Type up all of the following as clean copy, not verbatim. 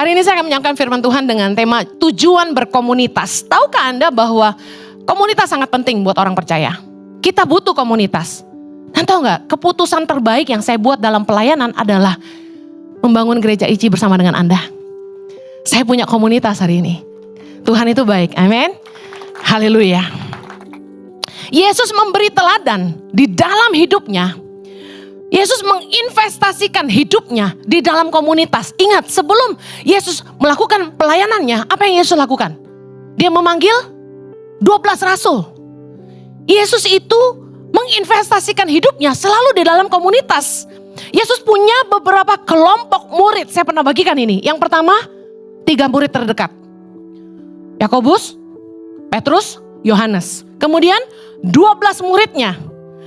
Hari ini saya akan menyampaikan firman Tuhan dengan tema tujuan berkomunitas. Tahukah Anda bahwa komunitas sangat penting buat orang percaya? Kita butuh komunitas. Dan tahu nggak, keputusan terbaik yang saya buat dalam pelayanan adalah membangun gereja ICI bersama dengan Anda. Saya punya komunitas hari ini. Tuhan itu baik, amin. Haleluya. Yesus memberi teladan di dalam hidupnya. Yesus menginvestasikan hidupnya di dalam komunitas. Ingat, sebelum Yesus melakukan pelayanannya, apa yang Yesus lakukan? Dia memanggil 12 rasul. Yesus itu menginvestasikan hidupnya selalu di dalam komunitas. Yesus punya beberapa kelompok murid. Saya pernah bagikan ini. Yang pertama, 3 murid terdekat. Yakobus, Petrus, Yohanes. Kemudian 12 muridnya.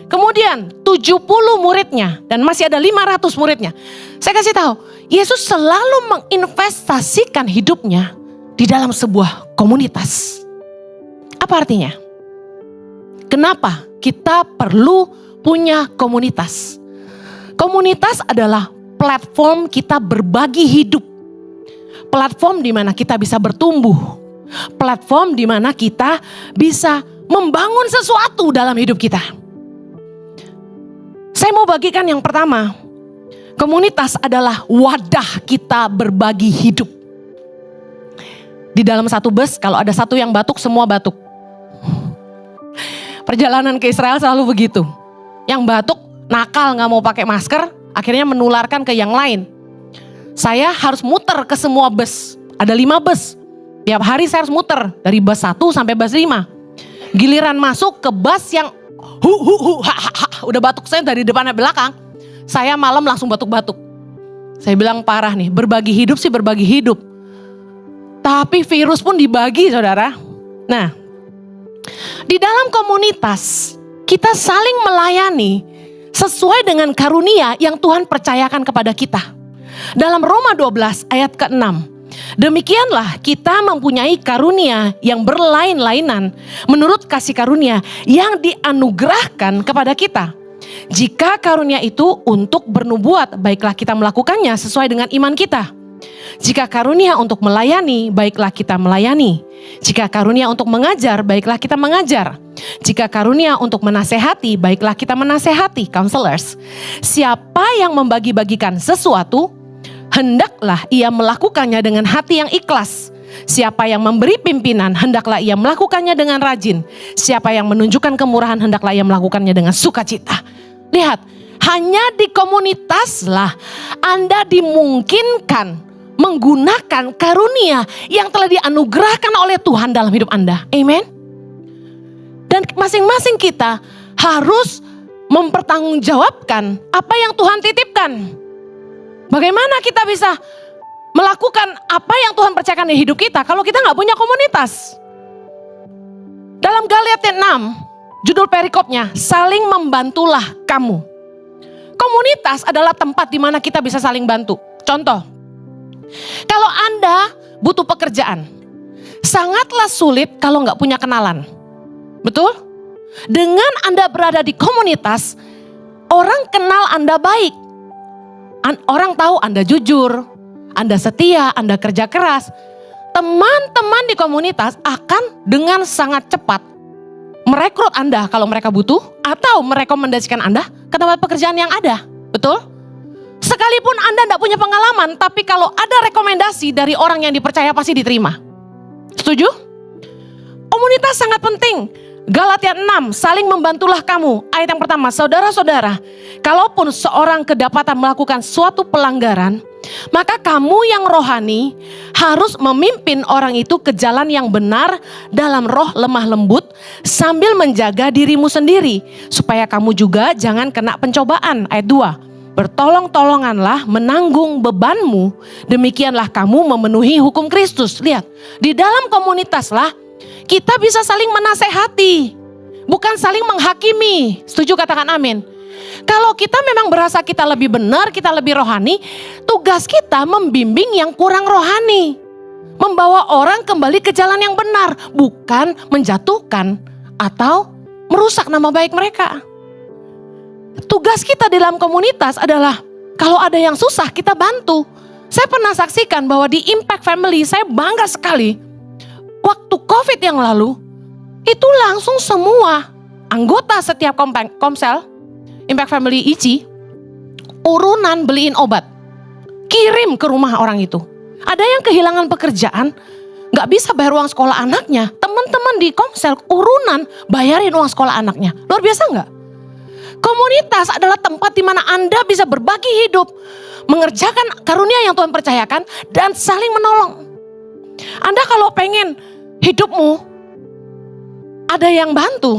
Kemudian 70 muridnya. Dan masih ada 500 muridnya. Saya kasih tahu, Yesus selalu menginvestasikan hidupnya di dalam sebuah komunitas. Apa artinya? Kenapa kita perlu punya komunitas? Komunitas adalah platform kita berbagi hidup. Platform di mana kita bisa bertumbuh. Platform di mana kita bisa membangun sesuatu dalam hidup kita. Saya mau bagikan yang pertama. Komunitas adalah wadah kita berbagi hidup. Di dalam satu bus, kalau ada satu yang batuk, semua batuk. Perjalanan ke Israel selalu begitu. Yang batuk, nakal, gak mau pakai masker, akhirnya menularkan ke yang lain. Saya harus muter ke semua bus. Ada 5 bus. Tiap hari saya harus muter dari bus 1 sampai bus 5. Giliran masuk ke bus yang udah batuk saya dari depan sampai belakang. Saya malam langsung batuk-batuk. Saya bilang parah nih, berbagi hidup sih berbagi hidup. Tapi virus pun dibagi, saudara. Nah, di dalam komunitas kita saling melayani sesuai dengan karunia yang Tuhan percayakan kepada kita. Dalam Roma 12 ayat ke-6. Demikianlah kita mempunyai karunia yang berlain-lainan menurut kasih karunia yang dianugerahkan kepada kita. Jika karunia itu untuk bernubuat, baiklah kita melakukannya sesuai dengan iman kita. Jika karunia untuk melayani, baiklah kita melayani. Jika karunia untuk mengajar, baiklah kita mengajar. Jika karunia untuk menasehati, baiklah kita menasehati, counselors. Siapa yang membagi-bagikan sesuatu, hendaklah ia melakukannya dengan hati yang ikhlas. Siapa yang memberi pimpinan, hendaklah ia melakukannya dengan rajin. Siapa yang menunjukkan kemurahan, hendaklah ia melakukannya dengan sukacita. Lihat, hanya di komunitaslah Anda dimungkinkan menggunakan karunia yang telah dianugerahkan oleh Tuhan dalam hidup Anda. Amen. Dan masing-masing kita harus mempertanggungjawabkan apa yang Tuhan titipkan. Bagaimana kita bisa melakukan apa yang Tuhan percayakan di hidup kita kalau kita gak punya komunitas? Dalam Galatia 6, judul perikopnya, saling membantulah kamu. Komunitas adalah tempat di mana kita bisa saling bantu. Contoh, kalau Anda butuh pekerjaan, sangatlah sulit kalau gak punya kenalan. Betul? Dengan Anda berada di komunitas, orang kenal Anda baik. Orang tahu Anda jujur, Anda setia, Anda kerja keras. Teman-teman di komunitas akan dengan sangat cepat merekrut Anda kalau mereka butuh, atau merekomendasikan Anda ke tempat pekerjaan yang ada. Betul? Sekalipun Anda tidak punya pengalaman, tapi kalau ada rekomendasi dari orang yang dipercaya pasti diterima. Setuju? Komunitas sangat penting. Galatia 6, saling membantulah kamu. Ayat yang pertama, saudara-saudara, kalaupun seorang kedapatan melakukan suatu pelanggaran, maka kamu yang rohani harus memimpin orang itu ke jalan yang benar dalam roh lemah lembut sambil menjaga dirimu sendiri, supaya kamu juga jangan kena pencobaan. Ayat 2, bertolong-tolonganlah menanggung bebanmu, demikianlah kamu memenuhi hukum Kristus. Lihat, di dalam komunitaslah kita bisa saling menasehati, bukan saling menghakimi. Setuju, katakan amin. Kalau kita memang berasa kita lebih benar, kita lebih rohani, tugas kita membimbing yang kurang rohani. Membawa orang kembali ke jalan yang benar, bukan menjatuhkan atau merusak nama baik mereka. Tugas kita di dalam komunitas adalah kalau ada yang susah kita bantu. Saya pernah saksikan bahwa di Impact Family saya bangga sekali. Waktu COVID yang lalu, itu langsung semua anggota setiap komsel, Impact Family ICI, urunan beliin obat. Kirim ke rumah orang itu. Ada yang kehilangan pekerjaan, gak bisa bayar uang sekolah anaknya. Teman-teman di komsel urunan bayarin uang sekolah anaknya. Luar biasa gak? Komunitas adalah tempat di mana Anda bisa berbagi hidup, mengerjakan karunia yang Tuhan percayakan, dan saling menolong. Anda kalau pengen hidupmu ada yang bantu,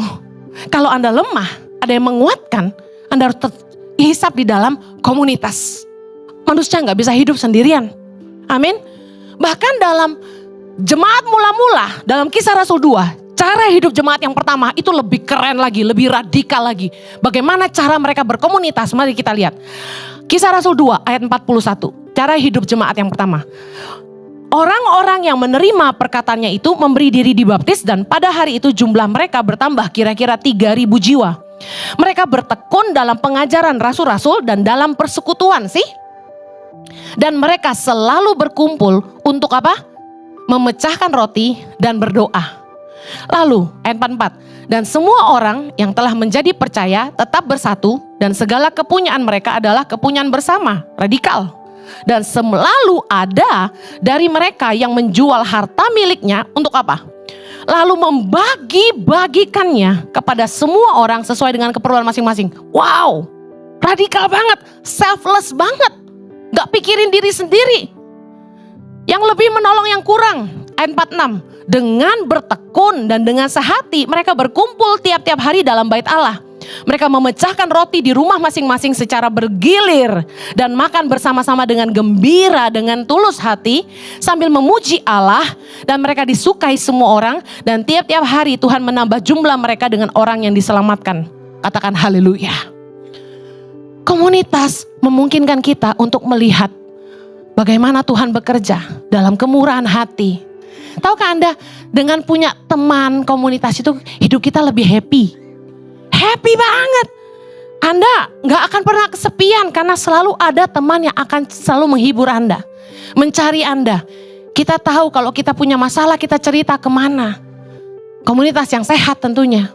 kalau Anda lemah, ada yang menguatkan, Anda harus terhisap di dalam komunitas. Manusia gak bisa hidup sendirian. Amin. Bahkan dalam jemaat mula-mula, dalam Kisah Rasul 2, cara hidup jemaat yang pertama itu lebih keren lagi, lebih radikal lagi. Bagaimana cara mereka berkomunitas? Mari kita lihat. Kisah Rasul 2 ayat 41. Cara hidup jemaat yang pertama. Orang-orang yang menerima perkataannya itu memberi diri dibaptis, dan pada hari itu jumlah mereka bertambah kira-kira 3.000 jiwa. Mereka bertekun dalam pengajaran rasul-rasul dan dalam persekutuan Dan mereka selalu berkumpul untuk apa? Memecahkan roti dan berdoa. Lalu ayat 44, dan semua orang yang telah menjadi percaya tetap bersatu, dan segala kepunyaan mereka adalah kepunyaan bersama, radikal. Dan selalu ada dari mereka yang menjual harta miliknya untuk apa? Lalu membagi-bagikannya kepada semua orang sesuai dengan keperluan masing-masing. Wow, radikal banget, selfless banget, gak pikirin diri sendiri. Yang lebih menolong yang kurang. Ayat 46. Dengan bertekun dan dengan sehati mereka berkumpul tiap-tiap hari dalam bait Allah. Mereka memecahkan roti di rumah masing-masing secara bergilir dan makan bersama-sama dengan gembira, dengan tulus hati sambil memuji Allah, dan mereka disukai semua orang, dan tiap-tiap hari Tuhan menambah jumlah mereka dengan orang yang diselamatkan. Katakan haleluya. Komunitas memungkinkan kita untuk melihat bagaimana Tuhan bekerja dalam kemurahan hati. Tahukah Anda, dengan punya teman komunitas itu hidup kita lebih happy. Happy banget. Anda gak akan pernah kesepian karena selalu ada teman yang akan selalu menghibur Anda, mencari Anda. Kita tahu kalau kita punya masalah kita cerita kemana. Komunitas yang sehat tentunya.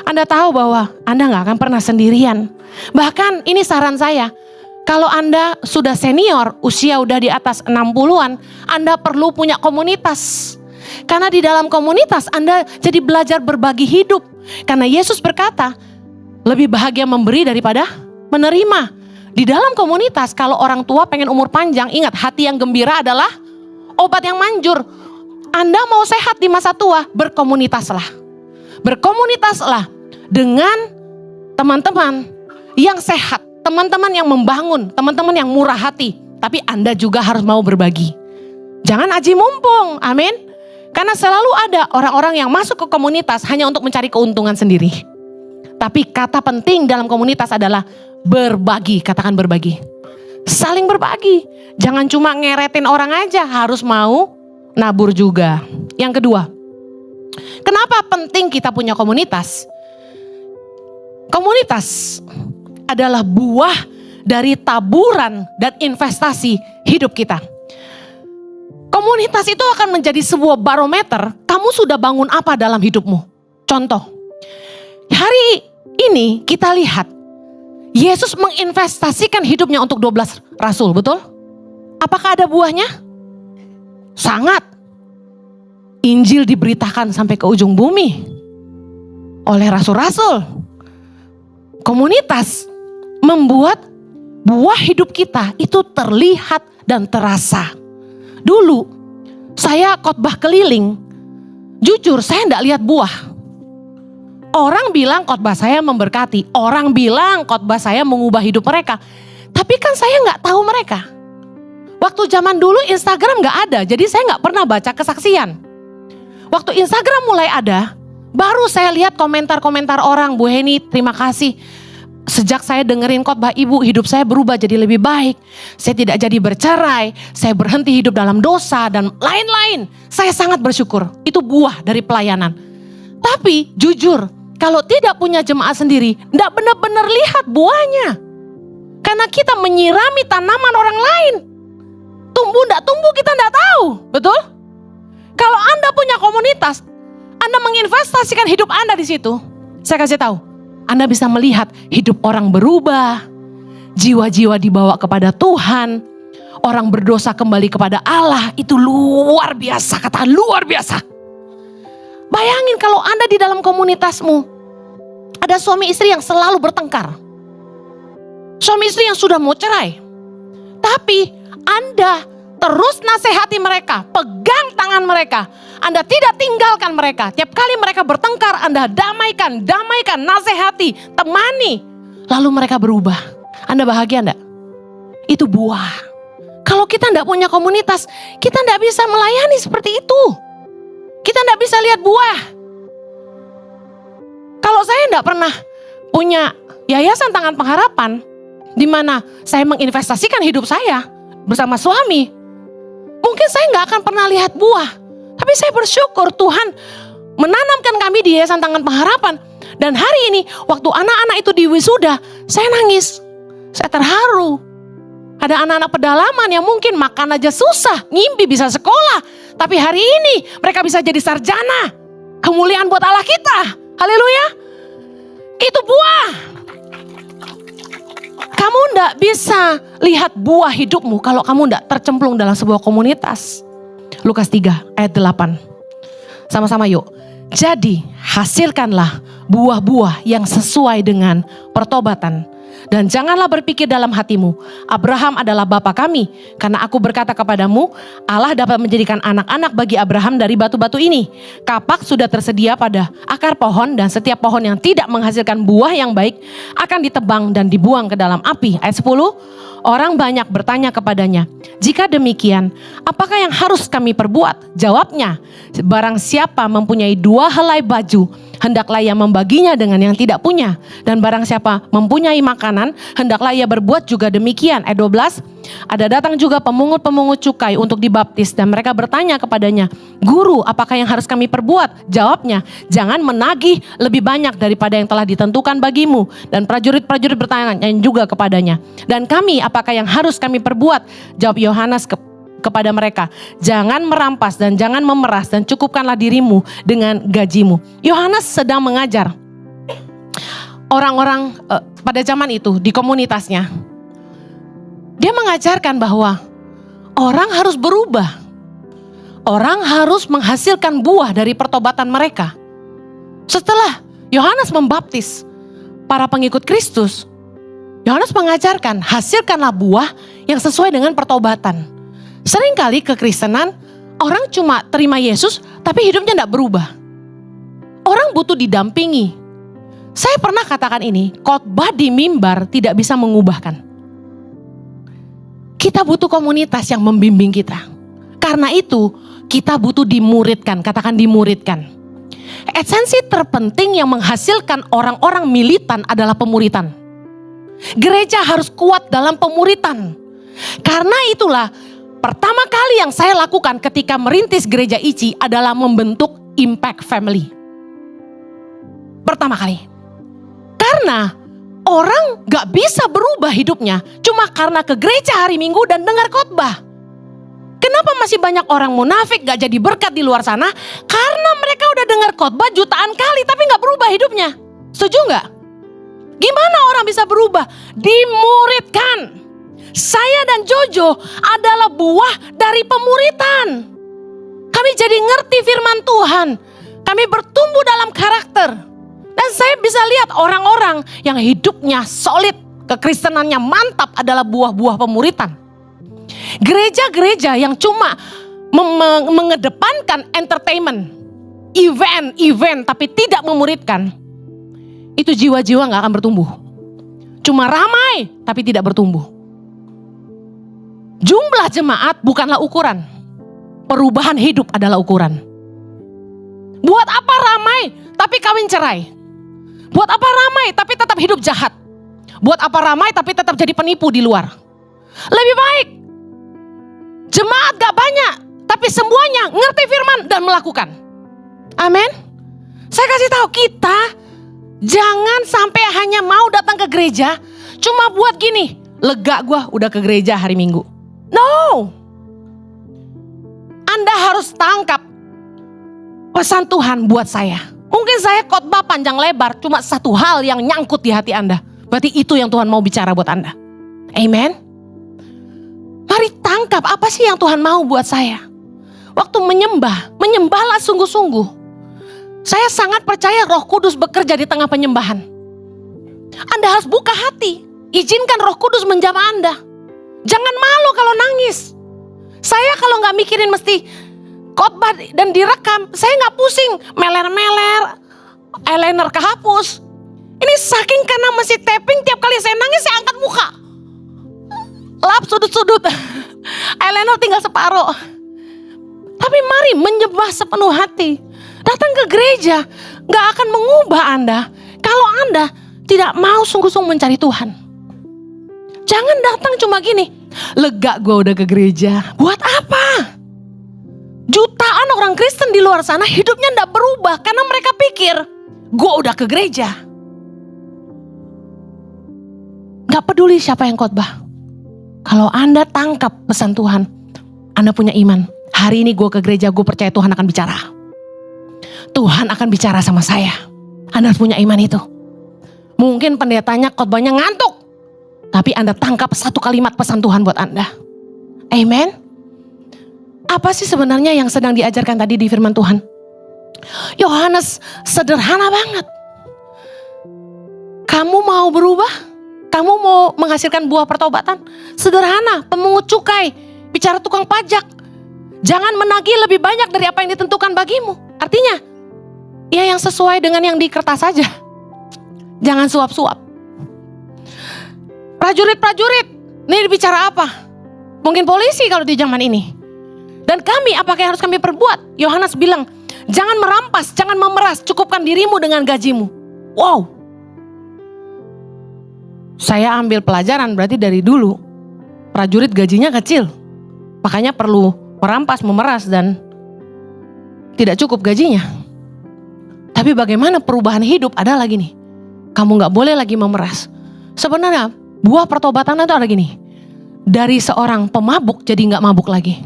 Anda tahu bahwa Anda gak akan pernah sendirian. Bahkan ini saran saya, kalau Anda sudah senior, usia udah di atas 60-an, Anda perlu punya komunitas. Karena di dalam komunitas Anda jadi belajar berbagi hidup. Karena Yesus berkata, lebih bahagia memberi daripada menerima. Di dalam komunitas, kalau orang tua pengen umur panjang, ingat hati yang gembira adalah obat yang manjur. Anda mau sehat di masa tua, berkomunitaslah. Berkomunitaslah dengan teman-teman yang sehat. Teman-teman yang membangun, teman-teman yang murah hati. Tapi Anda juga harus mau berbagi. Jangan aji mumpung, amin. Karena selalu ada orang-orang yang masuk ke komunitas hanya untuk mencari keuntungan sendiri. Tapi kata penting dalam komunitas adalah berbagi, katakan berbagi. Saling berbagi. Jangan cuma ngeretin orang aja, harus mau nabur juga. Yang kedua, kenapa penting kita punya komunitas? Komunitas adalah buah dari taburan dan investasi hidup kita. Komunitas itu akan menjadi sebuah barometer, kamu sudah bangun apa dalam hidupmu. Contoh, hari ini kita lihat, Yesus menginvestasikan hidupnya untuk 12 rasul, betul? Apakah ada buahnya? Sangat. Injil diberitakan sampai ke ujung bumi oleh rasul-rasul. Komunitas membuat buah hidup kita itu terlihat dan terasa. Dulu saya khotbah keliling, jujur saya enggak lihat buah. Orang bilang khotbah saya memberkati, orang bilang khotbah saya mengubah hidup mereka. Tapi kan saya enggak tahu mereka. Waktu zaman dulu Instagram enggak ada, jadi saya enggak pernah baca kesaksian. Waktu Instagram mulai ada, baru saya lihat komentar-komentar orang, Bu Heni terima kasih. Sejak saya dengerin khotbah Ibu, hidup saya berubah jadi lebih baik. Saya tidak jadi bercerai, saya berhenti hidup dalam dosa dan lain-lain. Saya sangat bersyukur, itu buah dari pelayanan. Tapi jujur, kalau tidak punya jemaat sendiri, tidak benar-benar lihat buahnya. Karena kita menyirami tanaman orang lain. tumbuh enggak tumbuh kita enggak tahu, betul? Kalau Anda punya komunitas, Anda menginvestasikan hidup Anda di situ, saya kasih tahu, Anda bisa melihat hidup orang berubah, jiwa-jiwa dibawa kepada Tuhan, orang berdosa kembali kepada Allah. Itu luar biasa, katakan luar biasa. Bayangin kalau Anda di dalam komunitasmu ada suami istri yang selalu bertengkar, suami istri yang sudah mau cerai, tapi Anda terus nasihati mereka, pegang tangan mereka, Anda tidak tinggalkan mereka. Tiap kali mereka bertengkar, Anda damaikan, nasihati, temani, lalu mereka berubah. Anda bahagia enggak? Itu buah. Kalau kita enggak punya komunitas, kita enggak bisa melayani seperti itu. Kita enggak bisa lihat buah. Kalau saya enggak pernah punya yayasan Tangan Pengharapan, di mana saya menginvestasikan hidup saya bersama suami, mungkin saya enggak akan pernah lihat buah. Tapi saya bersyukur Tuhan menanamkan kami di Yayasan Tangan Pengharapan. Dan hari ini waktu anak-anak itu di wisuda, saya nangis. Saya terharu. Ada anak-anak pedalaman yang mungkin makan aja susah, ngimpi bisa sekolah. Tapi hari ini mereka bisa jadi sarjana. Kemuliaan buat Allah kita. Haleluya. Itu buah. Kamu enggak bisa lihat buah hidupmu kalau kamu enggak tercemplung dalam sebuah komunitas. Lukas 3 ayat 8. Sama-sama yuk. Jadi hasilkanlah buah-buah yang sesuai dengan pertobatan. Dan janganlah berpikir dalam hatimu, Abraham adalah bapa kami. Karena aku berkata kepadamu, Allah dapat menjadikan anak-anak bagi Abraham dari batu-batu ini. Kapak sudah tersedia pada akar pohon, dan setiap pohon yang tidak menghasilkan buah yang baik akan ditebang dan dibuang ke dalam api. Ayat 10, orang banyak bertanya kepadanya, jika demikian, apakah yang harus kami perbuat? Jawabnya, barang siapa mempunyai 2 helai baju, hendaklah ia membaginya dengan yang tidak punya. Dan barang siapa mempunyai makanan, hendaklah ia berbuat juga demikian. Ayat 12, ada datang juga pemungut-pemungut cukai untuk dibaptis. Dan mereka bertanya kepadanya, Guru, apakah yang harus kami perbuat? Jawabnya, jangan menagih lebih banyak daripada yang telah ditentukan bagimu. Dan prajurit-prajurit bertanya juga kepadanya, dan kami, apakah yang harus kami perbuat? Jawab Yohanes kepada mereka, jangan merampas dan jangan memeras, dan cukupkanlah dirimu dengan gajimu. Yohanes sedang mengajar orang-orang pada zaman itu di komunitasnya. Dia mengajarkan bahwa orang harus berubah, orang harus menghasilkan buah dari pertobatan mereka. Setelah Yohanes membaptis para pengikut Kristus, Yohanes mengajarkan, hasilkanlah buah yang sesuai dengan pertobatan. Seringkali kekristenan, orang cuma terima Yesus, tapi hidupnya tidak berubah. Orang butuh didampingi. Saya pernah katakan ini, khotbah di mimbar tidak bisa mengubahkan. Kita butuh komunitas yang membimbing kita. Karena itu, kita butuh dimuridkan, katakan dimuridkan. Esensi terpenting yang menghasilkan orang-orang militan adalah pemuritan. Gereja harus kuat dalam pemuritan. Karena itulah, pertama kali yang saya lakukan ketika merintis gereja ICI adalah membentuk Impact Family. Pertama kali. Karena orang gak bisa berubah hidupnya cuma karena ke gereja hari Minggu dan dengar khotbah. Kenapa masih banyak orang munafik gak jadi berkat di luar sana? Karena mereka udah dengar khotbah jutaan kali tapi gak berubah hidupnya. Setuju gak? Gimana orang bisa berubah? Dimuridkan. Saya dan Jojo adalah buah dari pemuritan. Kami jadi ngerti firman Tuhan. Kami bertumbuh dalam karakter. Dan saya bisa lihat orang-orang yang hidupnya solid, kekristenannya mantap adalah buah-buah pemuritan. Gereja-gereja yang cuma mengedepankan entertainment, event tapi tidak memuridkan, itu jiwa-jiwa gak akan bertumbuh. Cuma ramai tapi tidak bertumbuh. Jumlah jemaat bukanlah ukuran. Perubahan hidup adalah ukuran. Buat apa ramai tapi kawin cerai? Buat apa ramai tapi tetap hidup jahat? Buat apa ramai tapi tetap jadi penipu di luar? Lebih baik jemaat gak banyak tapi semuanya ngerti firman dan melakukan. Amin. Saya kasih tahu kita jangan sampai hanya mau datang ke gereja cuma buat gini, lega gue udah ke gereja hari Minggu. No, Anda harus tangkap pesan Tuhan buat saya. Mungkin saya khotbah panjang lebar, cuma satu hal yang nyangkut di hati Anda. Berarti itu yang Tuhan mau bicara buat Anda. Amen. Mari tangkap apa sih yang Tuhan mau buat saya. Waktu menyembahlah sungguh-sungguh. Saya sangat percaya Roh Kudus bekerja di tengah penyembahan. Anda harus buka hati, izinkan Roh Kudus menjamah Anda. Jangan malu kalau nangis. Saya kalau gak mikirin mesti khotbah dan direkam, saya gak pusing, meler-meler, eyeliner kehapus. Ini saking karena masih tapping, tiap kali saya nangis saya angkat muka. Lap sudut-sudut, eyeliner tinggal separuh. Tapi mari menyembah sepenuh hati. Datang ke gereja gak akan mengubah Anda kalau Anda tidak mau sungguh-sungguh mencari Tuhan. Jangan datang cuma gini, lega gue udah ke gereja. Buat apa? Jutaan orang Kristen di luar sana hidupnya gak berubah karena mereka pikir gue udah ke gereja. Gak peduli siapa yang khotbah. Kalau Anda tangkap pesan Tuhan, Anda punya iman. Hari ini gue ke gereja, gue percaya Tuhan akan bicara. Tuhan akan bicara sama saya. Anda harus punya iman itu. Mungkin pendetanya khotbahnya ngantuk, tapi Anda tangkap satu kalimat pesan Tuhan buat Anda. Amen. Apa sih sebenarnya yang sedang diajarkan tadi di firman Tuhan? Yohanes sederhana banget. Kamu mau berubah? Kamu mau menghasilkan buah pertobatan? Sederhana, pemungut cukai, bicara tukang pajak. Jangan menagih lebih banyak dari apa yang ditentukan bagimu. Artinya, ya yang sesuai dengan yang di kertas saja. Jangan suap-suap. Prajurit-prajurit, ini bicara apa? Mungkin polisi kalau di zaman ini. Dan kami, apakah yang harus kami perbuat? Yohanes bilang, jangan merampas, jangan memeras, cukupkan dirimu dengan gajimu. Wow. Saya ambil pelajaran berarti dari dulu, prajurit gajinya kecil. Makanya perlu merampas, memeras dan tidak cukup gajinya. Tapi bagaimana perubahan hidup ada lagi nih. Kamu gak boleh lagi memeras. Sebenarnya buah pertobatan itu ada gini. Dari seorang pemabuk jadi gak mabuk lagi.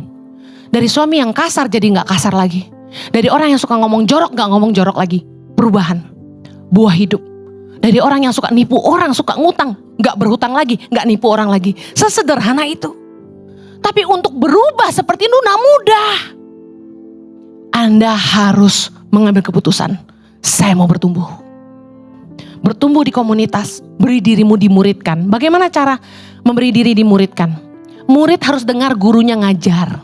Dari suami yang kasar jadi gak kasar lagi. Dari orang yang suka ngomong jorok gak ngomong jorok lagi. Perubahan. Buah hidup. Dari orang yang suka nipu orang, suka ngutang, gak berhutang lagi, gak nipu orang lagi. Sesederhana itu. Tapi untuk berubah seperti itu gak mudah. Anda harus mengambil keputusan. Saya mau bertumbuh. Bertumbuh di komunitas, beri dirimu dimuridkan. Bagaimana cara memberi diri dimuridkan? Murid harus dengar gurunya ngajar.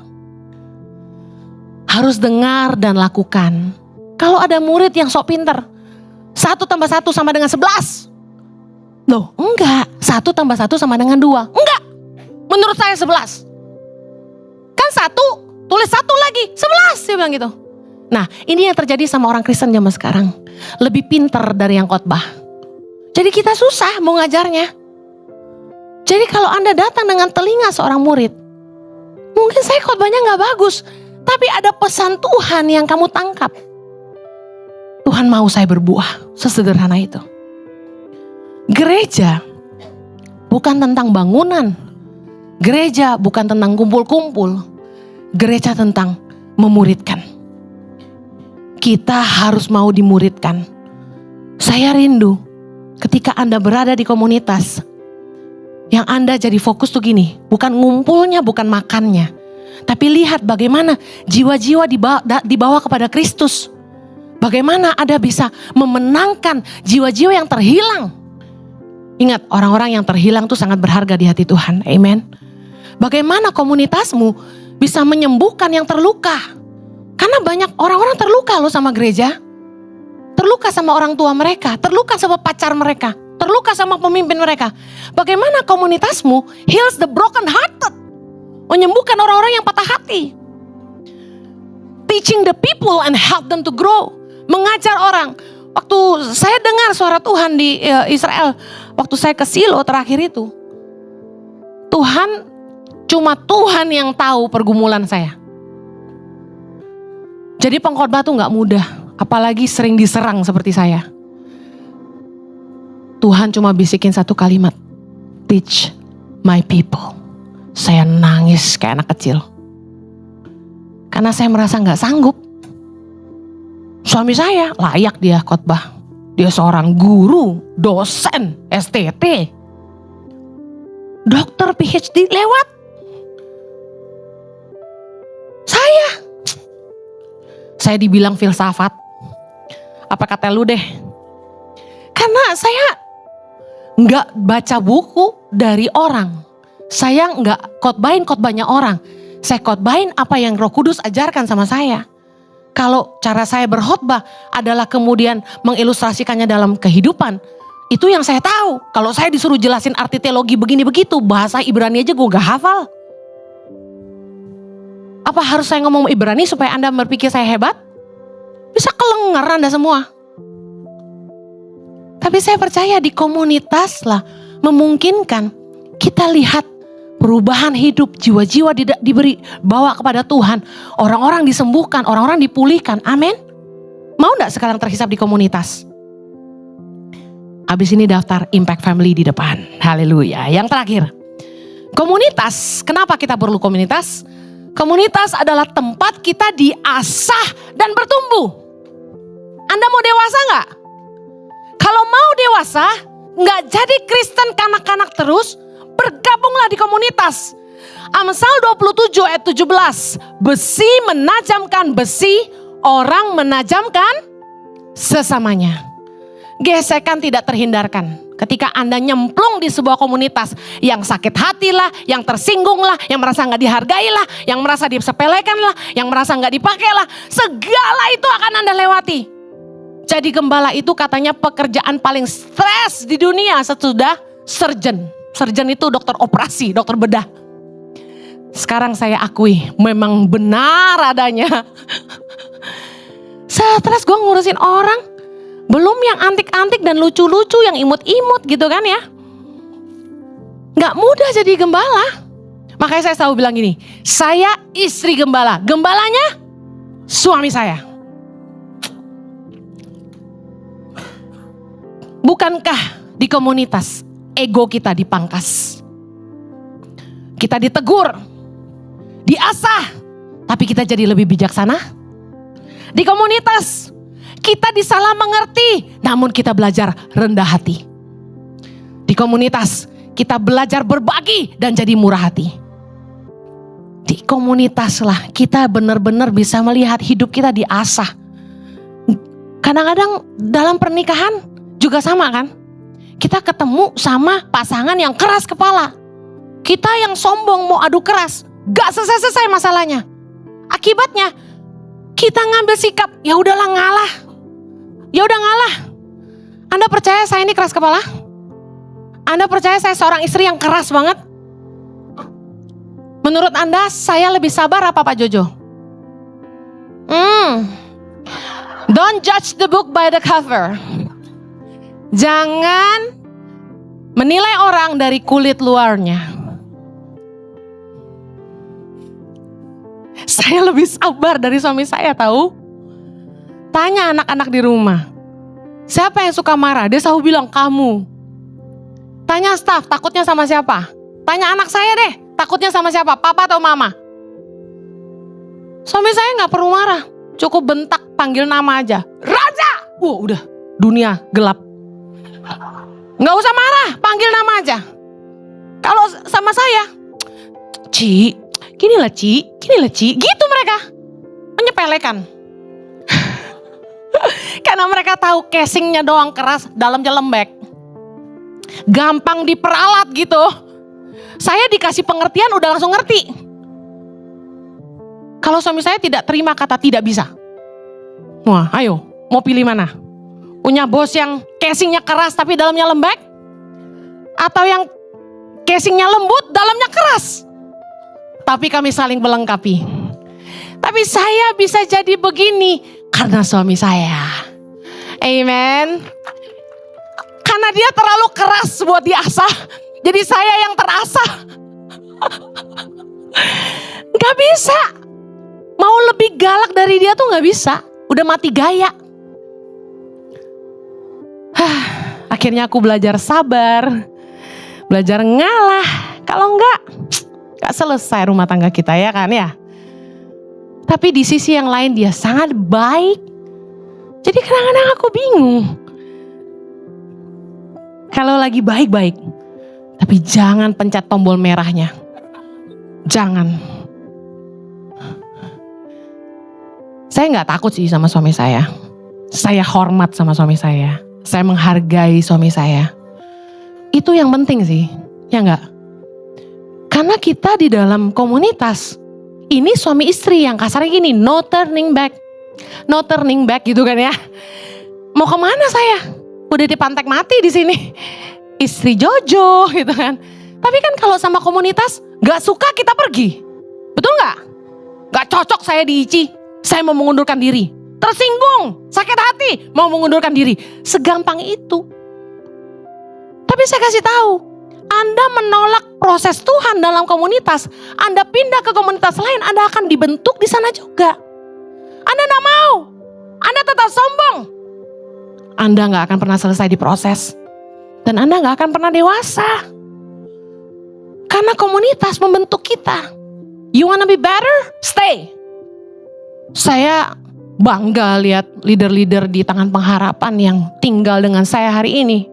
Harus dengar dan lakukan. Kalau ada murid yang sok pinter, 1 tambah 1 sama dengan 11. Loh, enggak. 1 tambah 1 sama dengan 2. Enggak. Menurut saya 11. Kan 1, tulis 1 lagi. 11, dia bilang gitu. Nah, ini yang terjadi sama orang Kristen zaman sekarang. Lebih pinter dari yang khotbah. Jadi kita susah mau ngajarnya. Jadi kalau Anda datang dengan telinga seorang murid, mungkin saya khotbahnya gak bagus, tapi ada pesan Tuhan yang kamu tangkap. Tuhan mau saya berbuah, sesederhana itu. Gereja bukan tentang bangunan. Gereja bukan tentang kumpul-kumpul. Gereja tentang memuridkan. Kita harus mau dimuridkan. Saya rindu ketika Anda berada di komunitas, yang Anda jadi fokus tuh gini, bukan ngumpulnya, bukan makannya, tapi lihat bagaimana jiwa-jiwa dibawa kepada Kristus. Bagaimana Anda bisa memenangkan jiwa-jiwa yang terhilang. Ingat, orang-orang yang terhilang itu sangat berharga di hati Tuhan. Amen. Bagaimana komunitasmu bisa menyembuhkan yang terluka. Karena banyak orang-orang terluka loh sama gereja. Terluka sama orang tua mereka. Terluka sama pacar mereka. Terluka sama pemimpin mereka. Bagaimana komunitasmu heals the broken hearted. Menyembuhkan orang-orang yang patah hati. Teaching the people and help them to grow. Mengajar orang. Waktu saya dengar suara Tuhan di Israel, waktu saya ke Silo terakhir itu, cuma Tuhan yang tahu pergumulan saya. Jadi pengkhotbah tuh gak mudah, apalagi sering diserang seperti saya. Tuhan cuma bisikin satu kalimat, teach my people. Saya nangis kayak anak kecil. Karena saya merasa gak sanggup. Suami saya layak dia khotbah. Dia seorang guru, dosen, STT, dokter PhD lewat. Saya dibilang filsafat. Apa kata lu deh? Karena saya gak baca buku dari orang. Saya gak khotbahnya orang. Saya khotbahin apa yang Roh Kudus ajarkan sama saya. Kalau cara saya berkhotbah adalah kemudian mengilustrasikannya dalam kehidupan, itu yang saya tahu. Kalau saya disuruh jelasin arti teologi begini begitu, bahasa Ibrani aja gue gak hafal. Apa harus saya ngomong Ibrani supaya Anda berpikir saya hebat? Bisa kelengar Anda semua. Tapi saya percaya di komunitas lah memungkinkan kita lihat perubahan hidup, jiwa-jiwa diberi bawa kepada Tuhan. Orang-orang disembuhkan, orang-orang dipulihkan. Amin. Mau gak sekarang terhisap di komunitas? Habis ini daftar Impact Family di depan. Haleluya. Yang terakhir, komunitas. Kenapa kita perlu komunitas? Komunitas adalah tempat kita diasah dan bertumbuh. Anda mau dewasa gak? Kalau mau dewasa, gak jadi Kristen kanak-kanak terus, bergabunglah di komunitas. Amsal 27 ayat 17. Besi menajamkan besi, orang menajamkan sesamanya. Gesekan tidak terhindarkan. Ketika Anda nyemplung di sebuah komunitas yang sakit hati lah, yang tersinggung lah, yang merasa gak dihargai lah, yang merasa disepelekan lah, yang merasa gak dipakai lah, segala itu akan Anda lewati. Jadi gembala itu katanya pekerjaan paling stres di dunia sesudah surgeon. Surgeon itu dokter operasi, dokter bedah. Sekarang saya akui memang benar adanya. Stres gue ngurusin orang. Belum yang antik-antik dan lucu-lucu, yang imut-imut gitu kan ya. Gak mudah jadi gembala. Makanya saya selalu bilang gini, saya istri gembala. Gembalanya suami saya. Bukankah di komunitas ego kita dipangkas? Kita ditegur, diasah, tapi kita jadi lebih bijaksana. Di komunitas kita disalah mengerti, namun kita belajar rendah hati. Di komunitas kita belajar berbagi dan jadi murah hati. Di komunitas lah kita benar-benar bisa melihat hidup kita diasah. Kadang-kadang dalam pernikahan juga sama kan. Kita ketemu sama pasangan yang keras kepala. Kita yang sombong mau adu keras, gak selesai-selesai masalahnya. Akibatnya kita ngambil sikap, ya udahlah ngalah. Ya udah ngalah. Anda percaya saya ini keras kepala? Anda percaya saya seorang istri yang keras banget? Menurut Anda saya lebih sabar apa Pak Jojo? Don't judge the book by the cover. Jangan menilai orang dari kulit luarnya. Saya lebih sabar dari suami saya tahu. Tanya anak-anak di rumah, siapa yang suka marah? Dia selalu bilang kamu. Tanya staf, takutnya sama siapa? Tanya anak saya deh, takutnya sama siapa? Papa atau mama? Suami saya gak perlu marah, cukup bentak, panggil nama aja. Raja! Wah udah, dunia gelap. Gak usah marah, panggil nama aja. Kalau sama saya, Ci, gini lah Ci, gitu mereka. Menyepelekan. Karena mereka tahu casingnya doang keras, dalamnya lembek. Gampang diperalat gitu. Saya dikasih pengertian udah langsung ngerti. Kalau suami saya tidak terima kata tidak bisa. Wah ayo mau pilih mana? Punya bos yang casingnya keras tapi dalamnya lembek? Atau yang casingnya lembut dalamnya keras? Tapi kami saling melengkapi. Tapi saya bisa jadi begini karena suami saya. Amen. Karena dia terlalu keras buat diasah. Jadi saya yang terasah. Gak bisa. Mau lebih galak dari dia tuh gak bisa. Udah mati gaya. Akhirnya aku belajar sabar. Belajar ngalah. Kalau enggak, gak selesai rumah tangga kita ya kan ya. Tapi di sisi yang lain dia sangat baik. Jadi kadang-kadang aku bingung. Kalau lagi baik-baik, tapi jangan pencet tombol merahnya. Jangan. Saya gak takut sih sama suami saya. Saya hormat sama suami saya. Saya menghargai suami saya. Itu yang penting sih, ya gak? Karena kita di dalam komunitas, ini suami istri yang kasarnya gini, no turning back. No turning back gitu kan ya. Mau kemana saya? Udah dipantek mati di sini. Istri Jojo gitu kan. Tapi kan kalau sama komunitas, gak suka kita pergi. Betul gak? Gak cocok saya diici, saya mau mengundurkan diri. Tersinggung, sakit hati, mau mengundurkan diri. Segampang itu. Tapi saya kasih tahu, Anda menolak proses Tuhan dalam komunitas, Anda pindah ke komunitas lain, Anda akan dibentuk di sana juga. Anda gak mau, Anda tetap sombong. Anda gak akan pernah selesai diproses. Dan Anda gak akan pernah dewasa. Karena komunitas membentuk kita. You wanna be better? Stay. Saya bangga lihat leader-leader di Tangan Pengharapan yang tinggal dengan saya hari ini.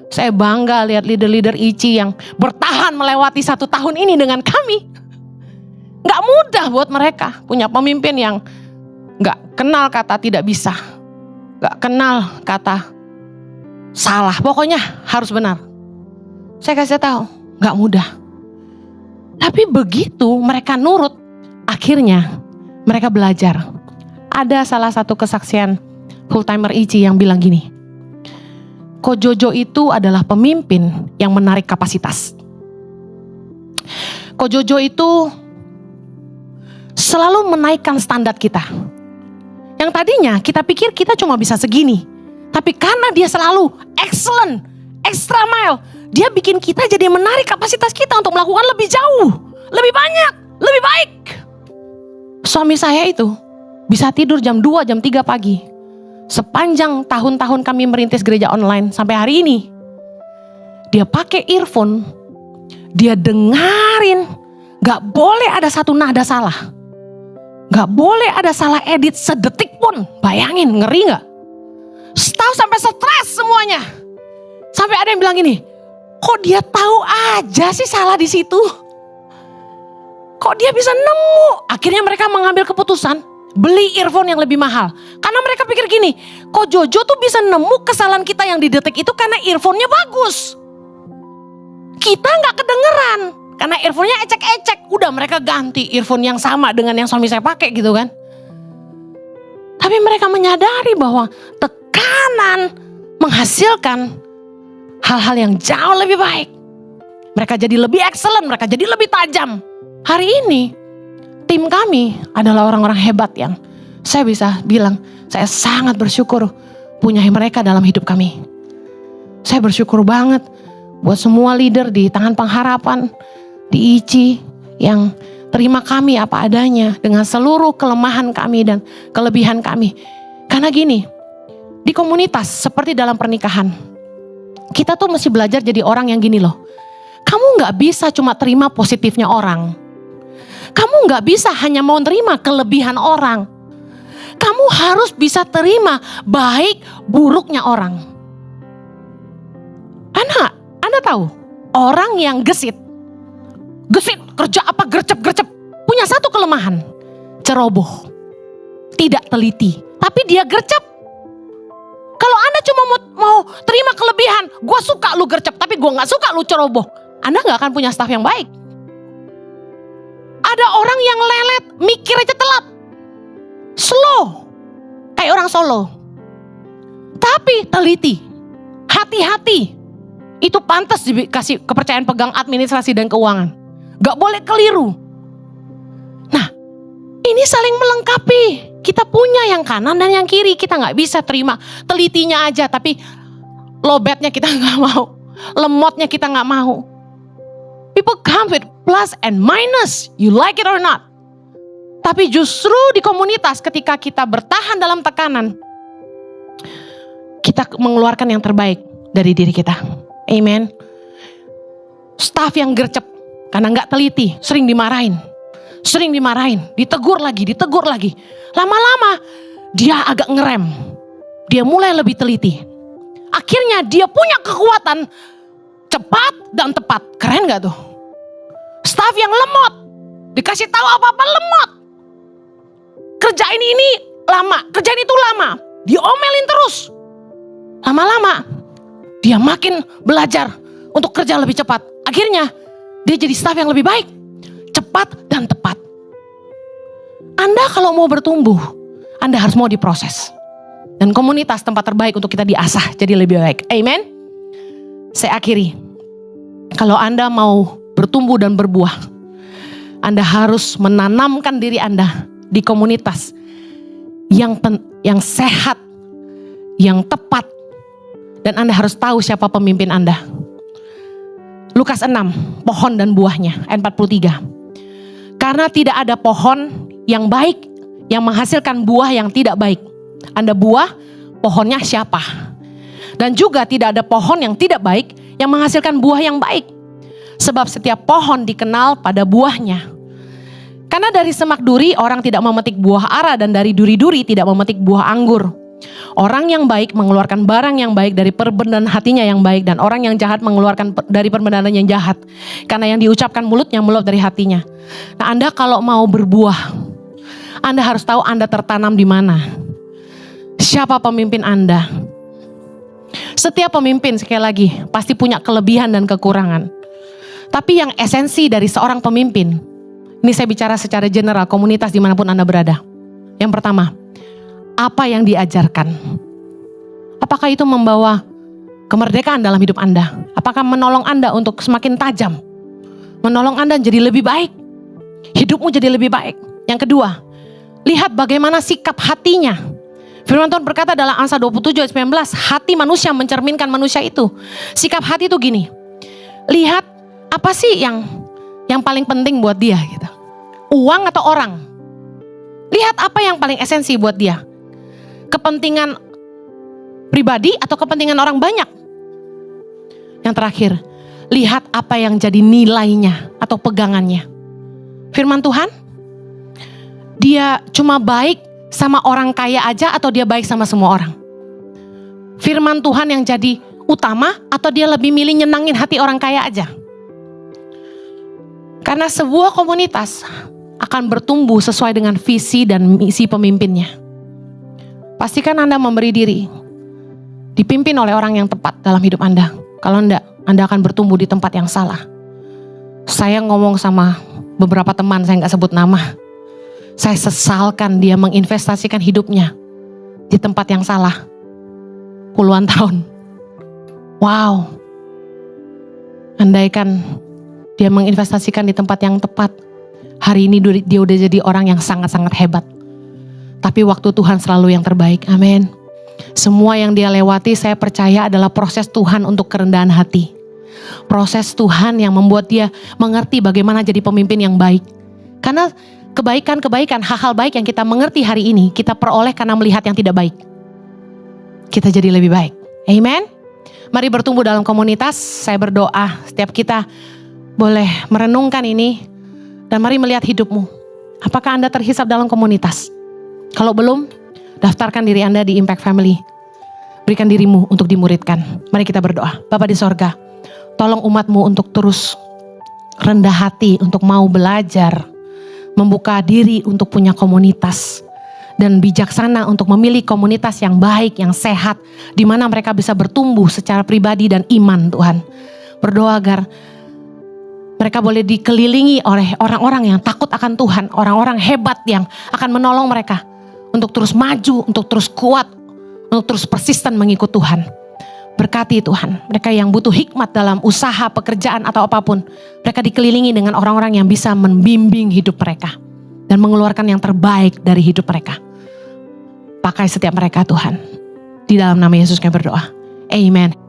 Saya bangga lihat leader-leader ICI yang bertahan melewati 1 tahun ini dengan kami. Gak mudah buat mereka punya pemimpin yang gak kenal kata tidak bisa. Gak kenal kata salah. Pokoknya harus benar. Saya kasih tahu, gak mudah. Tapi begitu mereka nurut, akhirnya mereka belajar. Ada salah satu kesaksian full timer ICI yang bilang gini, Ko Jojo itu adalah pemimpin yang menarik kapasitas. Ko Jojo itu selalu menaikkan standar kita. Yang tadinya kita pikir kita cuma bisa segini. Tapi karena dia selalu excellent, extra mile, dia bikin kita jadi menarik kapasitas kita untuk melakukan lebih jauh, lebih banyak, lebih baik. Suami saya itu bisa tidur jam 2, jam 3 pagi. Sepanjang tahun-tahun kami merintis gereja online sampai hari ini. Dia pakai earphone, dia dengarin, gak boleh ada satu nada salah. Gak boleh ada salah edit sedetik pun. Bayangin, ngeri gak? Tahu sampai stres semuanya. Sampai ada yang bilang gini, kok dia tahu aja sih salah di situ? Kok dia bisa nemu? Akhirnya mereka mengambil keputusan beli earphone yang lebih mahal. Karena mereka pikir gini, kok Jojo tuh bisa nemu kesalahan kita yang di detik itu karena earphone-nya bagus. Kita gak kedengeran karena earphone-nya ecek-ecek. Udah mereka ganti earphone yang sama dengan yang suami saya pakai gitu kan. Tapi mereka menyadari bahwa tekanan menghasilkan hal-hal yang jauh lebih baik. Mereka jadi lebih excellent, mereka jadi lebih tajam. Hari ini tim kami adalah orang-orang hebat yang saya bisa bilang saya sangat bersyukur punya mereka dalam hidup kami. Saya bersyukur banget buat semua leader di Tangan Pengharapan, di ICI yang terima kami apa adanya dengan seluruh kelemahan kami dan kelebihan kami. Karena gini, di komunitas seperti dalam pernikahan, kita tuh mesti belajar jadi orang yang gini loh. Kamu gak bisa cuma terima positifnya orang. Kamu gak bisa hanya mau terima kelebihan orang. Kamu harus bisa terima baik buruknya orang. Anda tahu, orang yang gesit, kerja apa gercep, punya satu kelemahan, ceroboh, tidak teliti, tapi dia gercep. Kalau Anda cuma mau terima kelebihan, gue suka lu gercep, tapi gue gak suka lu ceroboh, Anda gak akan punya staff yang baik. Ada orang yang lelet, mikir aja telat, slow, kayak orang Solo, tapi teliti, hati-hati. Itu pantas dikasih kepercayaan pegang administrasi dan keuangan. Gak boleh keliru. Nah, ini saling melengkapi. Kita punya yang kanan dan yang kiri. Kita gak bisa terima telitinya aja, tapi lobetnya kita gak mau. Lemotnya kita gak mau. People come with plus and minus. You like it or not. Tapi justru di komunitas ketika kita bertahan dalam tekanan, kita mengeluarkan yang terbaik dari diri kita. Amen. Staff yang gercep karena gak teliti, sering dimarahin. sering dimarahin, ditegur lagi. Lama-lama dia agak ngerem. Dia mulai lebih teliti. Akhirnya dia punya kekuatan cepat dan tepat. Keren gak tuh? Staf yang lemot, dikasih tahu apa-apa lemot. Kerjain ini lama, kerjain itu lama. Diomelin terus. Lama-lama dia makin belajar untuk kerja lebih cepat. Akhirnya dia jadi staf yang lebih baik, cepat dan tepat. Anda kalau mau bertumbuh, Anda harus mau diproses. Dan komunitas tempat terbaik untuk kita diasah jadi lebih baik. Amen. Saya akhiri. Kalau Anda mau bertumbuh dan berbuah, Anda harus menanamkan diri Anda di komunitas yang sehat, yang tepat. Dan Anda harus tahu siapa pemimpin Anda. Lukas 6, pohon dan buahnya, ayat 43. Karena tidak ada pohon yang baik yang menghasilkan buah yang tidak baik. Anda buah, pohonnya siapa? Dan juga tidak ada pohon yang tidak baik yang menghasilkan buah yang baik. Sebab setiap pohon dikenal pada buahnya. Karena dari semak duri orang tidak memetik buah ara, dan dari duri-duri tidak memetik buah anggur. Orang yang baik mengeluarkan barang yang baik dari perbendaharaan hatinya yang baik, dan orang yang jahat mengeluarkan dari perbendaharaan yang jahat. Karena yang diucapkan mulutnya meluap dari hatinya. Nah, Anda kalau mau berbuah, Anda harus tahu Anda tertanam di mana. Siapa pemimpin Anda? Setiap pemimpin, sekali lagi, pasti punya kelebihan dan kekurangan. Tapi yang esensi dari seorang pemimpin, ini saya bicara secara general, komunitas dimanapun Anda berada. Yang pertama, apa yang diajarkan? Apakah itu membawa kemerdekaan dalam hidup Anda? Apakah menolong Anda untuk semakin tajam? Menolong Anda jadi lebih baik? Hidupmu jadi lebih baik? Yang kedua, lihat bagaimana sikap hatinya. Firman Tuhan berkata dalam Amsal 27 ayat 19, hati manusia mencerminkan manusia itu. Sikap hati itu gini, lihat apa sih yang paling penting buat dia gitu. Uang atau orang? Lihat apa yang paling esensi buat dia. Kepentingan pribadi atau kepentingan orang banyak? Yang terakhir, lihat apa yang jadi nilainya atau pegangannya. Firman Tuhan, dia cuma baik sama orang kaya aja atau dia baik sama semua orang? Firman Tuhan yang jadi utama atau dia lebih milih nyenangin hati orang kaya aja? Karena sebuah komunitas akan bertumbuh sesuai dengan visi dan misi pemimpinnya. Pastikan Anda memberi diri dipimpin oleh orang yang tepat dalam hidup Anda. Kalau enggak, Anda akan bertumbuh di tempat yang salah. Saya ngomong sama beberapa teman, saya gak sebut nama. Saya sesalkan dia menginvestasikan hidupnya di tempat yang salah. Puluhan tahun. Wow. Andaikan dia menginvestasikan di tempat yang tepat, hari ini dia udah jadi orang yang sangat-sangat hebat. Tapi waktu Tuhan selalu yang terbaik. Amin. Semua yang dia lewati, saya percaya adalah proses Tuhan untuk kerendahan hati. Proses Tuhan yang membuat dia mengerti bagaimana jadi pemimpin yang baik. Karena kebaikan-kebaikan, hal-hal baik yang kita mengerti hari ini, kita peroleh karena melihat yang tidak baik. Kita jadi lebih baik. Amen. Mari bertumbuh dalam komunitas. Saya berdoa setiap kita boleh merenungkan ini. Dan mari melihat hidupmu. Apakah Anda terhisap dalam komunitas? Kalau belum, daftarkan diri Anda di Impact Family. Berikan dirimu untuk dimuridkan. Mari kita berdoa. Bapa di sorga, tolong umatmu untuk terus rendah hati, untuk mau belajar, membuka diri untuk punya komunitas, dan bijaksana untuk memilih komunitas yang baik, yang sehat, di mana mereka bisa bertumbuh secara pribadi dan iman. Tuhan, berdoa agar mereka boleh dikelilingi oleh orang-orang yang takut akan Tuhan, orang-orang hebat yang akan menolong mereka untuk terus maju, untuk terus kuat, untuk terus persisten mengikut Tuhan. Berkati Tuhan, mereka yang butuh hikmat dalam usaha, pekerjaan atau apapun, mereka dikelilingi dengan orang-orang yang bisa membimbing hidup mereka dan mengeluarkan yang terbaik dari hidup mereka. Pakai setiap mereka Tuhan. Di dalam nama Yesus kami berdoa. Amen.